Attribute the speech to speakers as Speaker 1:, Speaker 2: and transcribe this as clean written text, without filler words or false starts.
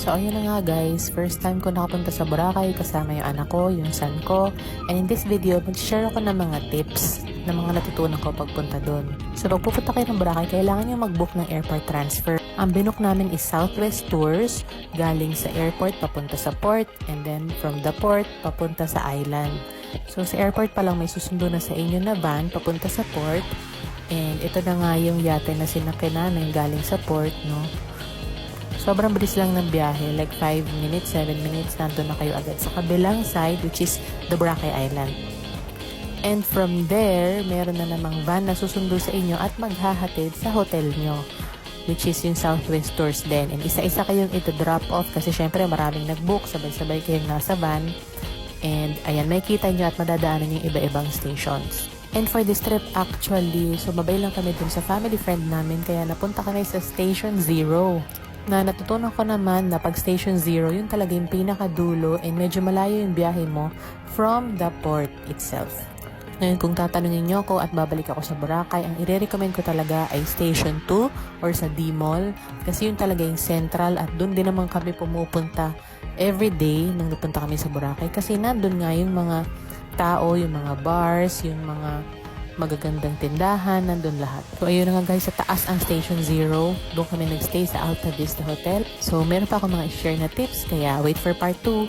Speaker 1: So ayun na nga guys, first time ko nakapunta sa Boracay kasama yung anak ko, yung son ko. And in this video, mag-share ako ng mga tips na mga natutunan ko pagpunta doon. So pag pupunta kayo ng Boracay, kailangan nyo mag-book ng airport transfer. Ang binook namin is Southwest Tours, galing sa airport papunta sa port, and then from the port papunta sa island. So sa airport pa lang may susundo na sa inyo na van papunta sa port. And ito na nga yung yate na sinakyan namin galing sa port, no? Sobrang bilis lang ng biyahe, like 5 minutes, 7 minutes, nandun na kayo agad sa kabilang side, which is the Boracay Island. And from there, meron na namang van na susundo sa inyo at maghahatid sa hotel nyo, which is yung Southwest Tours din. And isa-isa kayong ito-drop off kasi syempre maraming nag-book, sabay-sabay kayong nasa van. And ayan, makikita nyo at madadaanan yung iba-ibang stations. And for this trip actually, sumabay lang kami dun sa family friend namin kaya napunta kami sa Station 0. Na natutunan ko naman na pag Station 0, yun talaga yung pinakadulo and medyo malayo yung biyahe mo from the port itself. Ngayon kung tatanungin nyo ako at babalik ako sa Boracay, ang i-recommend ko talaga ay Station 2 or sa D-Mall kasi yun talaga yung central at dun din naman kami pumupunta everyday nang napunta kami sa Boracay kasi nandun nga yung mga tao, yung mga bars, yung mga magagandang tindahan, nandun lahat. So, ayun na nga guys, sa taas ang Station 0. Doon kami nagstay sa Alta Vista Hotel. So, meron pa ako mga i-share na tips, kaya wait for part 2.